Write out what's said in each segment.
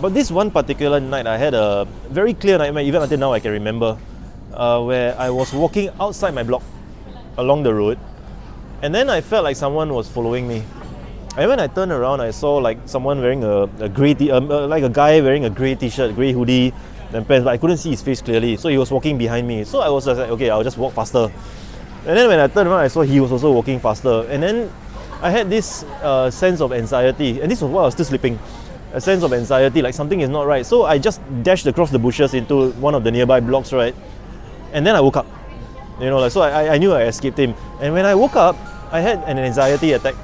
But this one particular night, I had a very clear nightmare, even until now I can remember, where I was walking outside my block, along the road, and then I felt like someone was following me. And when I turned around, I saw like someone wearing a grey, like a guy wearing a grey t-shirt, grey hoodie and pants, but I couldn't see his face clearly. So he was walking behind me. So I was just like, okay, I'll just walk faster. And then when I turned around, I saw he was also walking faster. And then I had this sense of anxiety, and this was while I was still sleeping. A sense of anxiety, like something is not right. So I just dashed across the bushes into one of the nearby blocks, right? And then I woke up. So I knew I escaped him. And when I woke up, I had an anxiety attack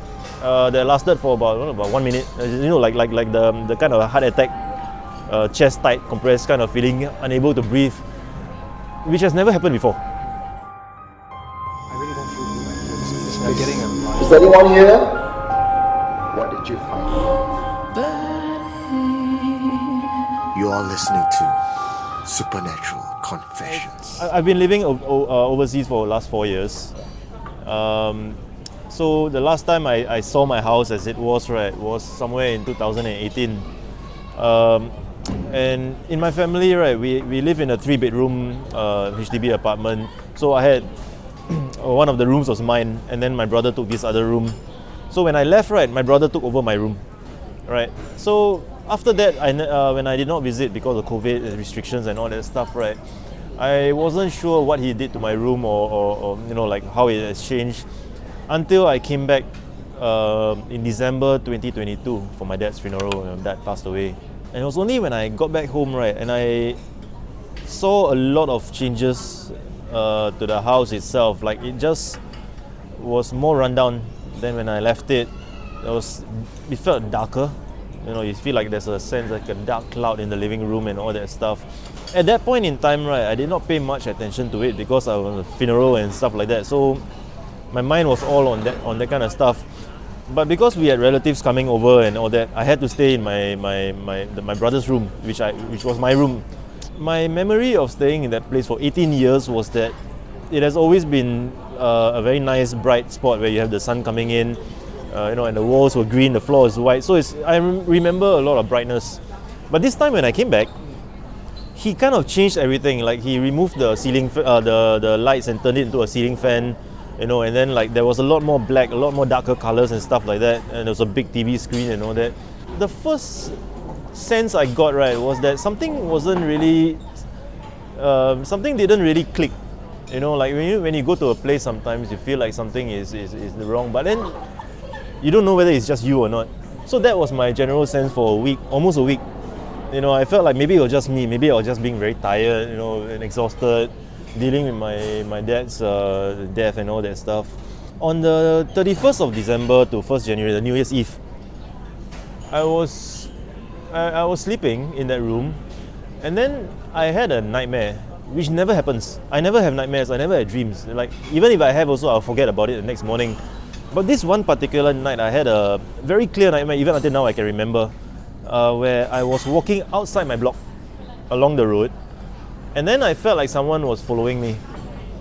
that lasted for about 1 minute. Like the kind of heart attack, chest tight, compressed kind of feeling, unable to breathe, which has never happened before. I really don't feel good. I'm getting a... Is anyone here? What did you find? You are listening to Supernatural Confessions. I've been living overseas for the last 4 years. So the last time I saw my house as it was, right, was somewhere in 2018. And in my family, right, we live in a 3-bedroom HDB apartment. So I had one of the rooms was mine, and then my brother took this other room. So when I left, right, my brother took over my room, right. So after that, when I did not visit because of COVID restrictions and all that stuff, right, I wasn't sure what he did to my room or like how it has changed until I came back in December 2022 for my dad's funeral. My dad passed away. And it was only when I got back home, right, and I saw a lot of changes to the house itself. Like it just was more rundown than when I left it. It felt darker. You feel like there's a sense like a dark cloud in the living room and all that stuff. At that point in time, right, I did not pay much attention to it because I was at a funeral and stuff like that. So my mind was all on that kind of stuff. But because we had relatives coming over and all that, I had to stay in my brother's room, which was my room. My memory of staying in that place for 18 years was that it has always been a very nice bright spot where you have the sun coming in, and the walls were green, the floor is white. So I remember a lot of brightness. But this time when I came back, he kind of changed everything. Like he removed the ceiling, the lights and turned it into a ceiling fan. And then like there was a lot more black, a lot more darker colors and stuff like that, and there was a big TV screen and all that. The first sense I got, right, was that something wasn't really, something didn't really click. Like when you go to a place, sometimes you feel like something is wrong, but then you don't know whether it's just you or not. So that was my general sense for a week, almost a week. I felt like maybe it was just me, maybe I was just being very tired, and exhausted, dealing with my dad's death and all that stuff. On the 31st of December to 1st January, the New Year's Eve, I was sleeping in that room, and then I had a nightmare, which never happens. I never have nightmares, I never have dreams. Like even if I have also, I'll forget about it the next morning. But this one particular night, I had a very clear nightmare, even until now I can remember, where I was walking outside my block, along the road, and then I felt like someone was following me.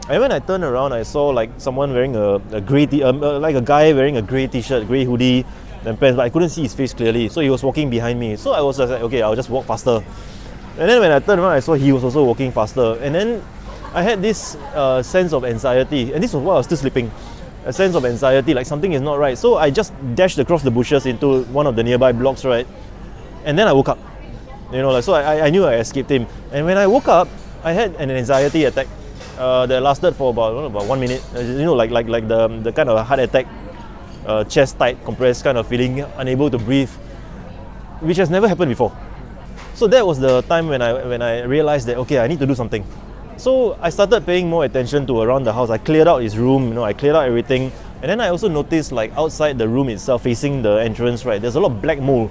And when I turned around, I saw like someone wearing a grey, like a guy wearing a grey t-shirt, grey hoodie and pants, but I couldn't see his face clearly. So he was walking behind me. So I was just like, okay, I'll just walk faster. And then when I turned around, I saw he was also walking faster. And then I had this sense of anxiety, and this was while I was still sleeping. A sense of anxiety, like something is not right. So I just dashed across the bushes into one of the nearby blocks, right? And then I woke up. So I knew I escaped him. And when I woke up, I had an anxiety attack that lasted for about 1 minute. Like the kind of heart attack, chest tight, compressed kind of feeling, unable to breathe, which has never happened before. So that was the time when I realized that, okay, I need to do something. So I started paying more attention to around the house. I cleared out his room, I cleared out everything. And then I also noticed like outside the room itself, facing the entrance, right, there's a lot of black mold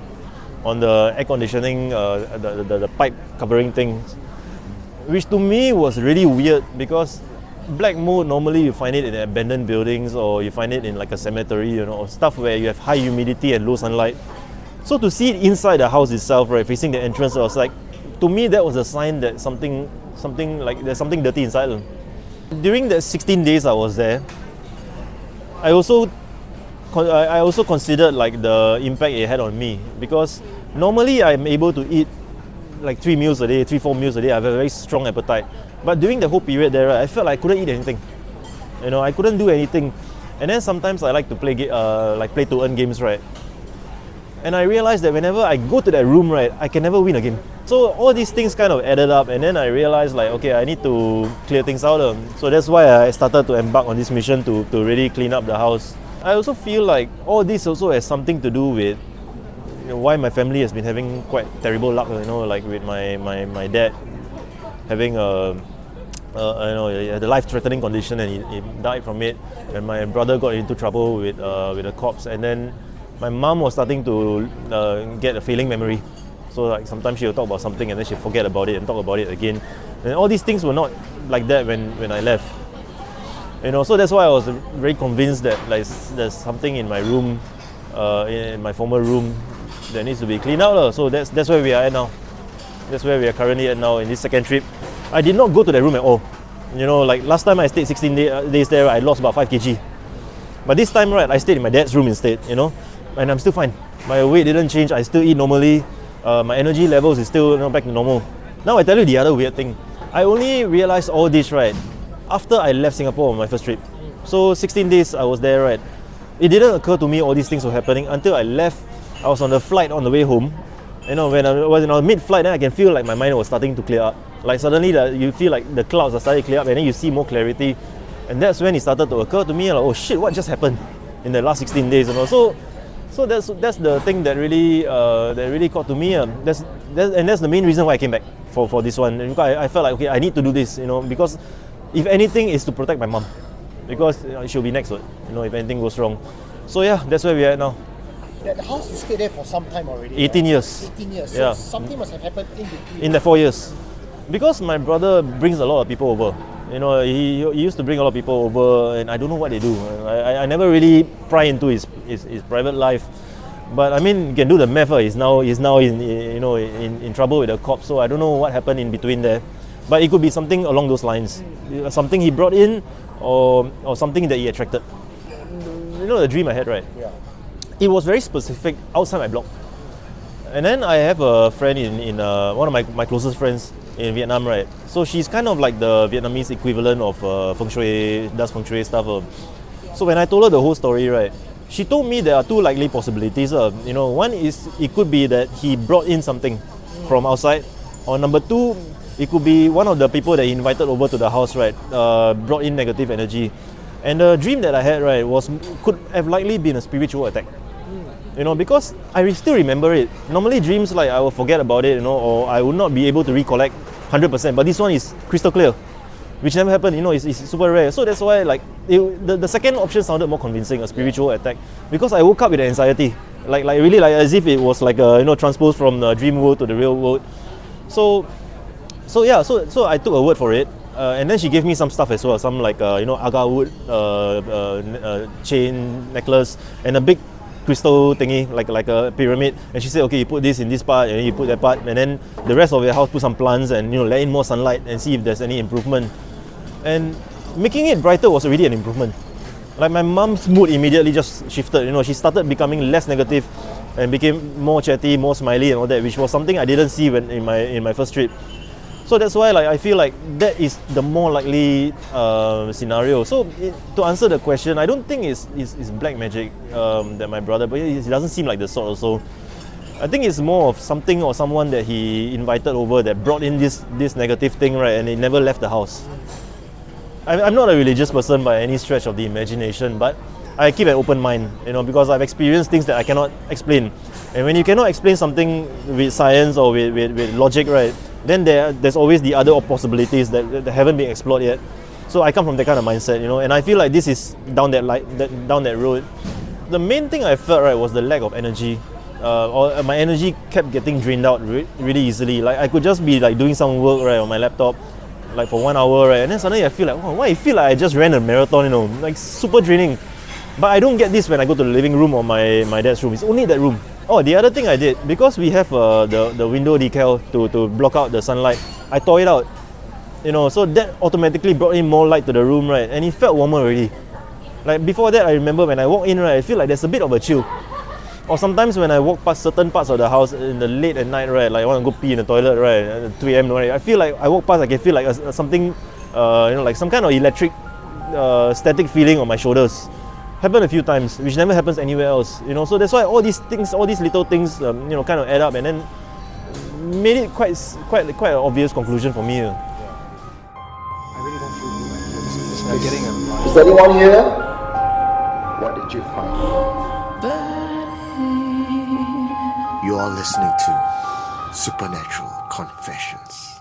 on the air conditioning, the pipe covering things, which to me was really weird because black mold, normally you find it in abandoned buildings or you find it in like a cemetery, or stuff where you have high humidity and low sunlight. So to see it inside the house itself, right, facing the entrance, I was like, to me that was a sign that something like there's something dirty inside. During the 16 days I was there, I also considered like the impact it had on me, because Normally, I'm able to eat like 3 meals a day, 3-4 meals a day. I have a very strong appetite. But during the whole period there, right, I felt like I couldn't eat anything. You know, I couldn't do anything. And then sometimes I like to play play to earn games, right? And I realized that whenever I go to that room, right, I can never win a game. So all these things kind of added up, and then I realized like, okay, I need to clear things out. So that's why I started to embark on this mission to really clean up the house. I also feel like all this also has something to do with why my family has been having quite terrible luck, you know, like with my dad having the life-threatening condition, and he died from it, and my brother got into trouble with the cops, and then my mom was starting to get a failing memory. So like sometimes she'll talk about something and then she'll forget about it and talk about it again. And all these things were not like that when I left. You know, so that's why I was very convinced that like there's something in my room, in my former room, that needs to be cleaned out. So that's where we are at now. That's where we are currently at now in this second trip. I did not go to that room at all. You know, like last time I stayed 16 days there, I lost about 5 kg. But this time, right, I stayed in my dad's room instead, you know, and I'm still fine. My weight didn't change, I still eat normally. My energy levels is still back to normal. Now I tell you the other weird thing. I only realized all this, right, after I left Singapore on my first trip. So 16 days I was there, right. It didn't occur to me all these things were happening until I left. I was on the flight on the way home. You know, when I was mid-flight, then I can feel like my mind was starting to clear up. Like suddenly you feel like the clouds are starting to clear up, and then you see more clarity. And that's when it started to occur to me, like, oh shit, what just happened in the last 16 days? You know, so that's the thing that really caught to me. That's the main reason why I came back for this one. And I felt like, okay, I need to do this, you know, because if anything is to protect my mom, because she'll be next, you know, if anything goes wrong. So yeah, that's where we are now. That house you stayed there for some time already. 18 right? years. 18 years. Yeah. So something must have happened in between. In the 4 years. Because my brother brings a lot of people over. You know, he used to bring a lot of people over, and I don't know what they do. I never really pry into his private life. But I mean, you can do the math. He's now in trouble with the cops. So I don't know what happened in between there. But it could be something along those lines. Something he brought in, or something that he attracted. You know the dream I had, right? Yeah. It was very specific outside my block. And then I have a friend in one of my closest friends in Vietnam, right? So she's kind of like the Vietnamese equivalent of feng shui, does feng shui stuff. So when I told her the whole story, right, she told me there are 2 likely possibilities. You know, one is it could be that he brought in something from outside, or number 2, it could be one of the people that he invited over to the house, right, brought in negative energy. And the dream that I had, right, could have likely been a spiritual attack. You know, because I still remember it. Normally dreams, like, I will forget about it, you know, or I would not be able to recollect 100%. But this one is crystal clear, which never happened. You know, it's super rare. So that's why, like, the second option sounded more convincing, a spiritual attack, because I woke up with anxiety, like really, like as if it was like transposed from the dream world to the real world. So yeah, so I took a word for it. And then she gave me some stuff as well, some like agar wood chain necklace and a big crystal thingy, like a pyramid. And she said, okay, you put this in this part and you put that part, and then the rest of your house put some plants and let in more sunlight and see if there's any improvement. And making it brighter was already an improvement. Like my mom's mood immediately just shifted. You know, she started becoming less negative and became more chatty, more smiley and all that, which was something I didn't see when in my first trip. So that's why, like, I feel like that is the more likely scenario. So to answer the question, I don't think it's black magic that my brother, but he doesn't seem like the sort also. I think it's more of something or someone that he invited over that brought in this negative thing, right, and it never left the house. I'm not a religious person by any stretch of the imagination, but I keep an open mind, because I've experienced things that I cannot explain. And when you cannot explain something with science or with logic, right, then there's always the other possibilities that haven't been explored yet. So I come from that kind of mindset, and I feel like this is down that road. The main thing I felt, right, was the lack of energy. Or my energy kept getting drained out really easily. Like I could just be like doing some work, right, on my laptop, like for 1 hour, right, and then suddenly I feel like, why I feel like I just ran a marathon, like super draining. But I don't get this when I go to the living room or my dad's room. It's only that room. Oh, the other thing I did, because we have the window decal to block out the sunlight, I tore it out. So that automatically brought in more light to the room, right, and it felt warmer already. Like before that, I remember when I walk in, right, I feel like there's a bit of a chill. Or sometimes when I walk past certain parts of the house in the late at night, right, like I want to go pee in the toilet, right, at 2 a.m. right, I feel like I walk past, I can feel like something, like some kind of electric, static feeling on my shoulders. Happened a few times, which never happens anywhere else, So that's why all these things, all these little things, kind of add up, and then made it quite an obvious conclusion for me. I really don't feel good. It's getting a lot. Is anyone here? What did you find? You are listening to Supernatural Confessions.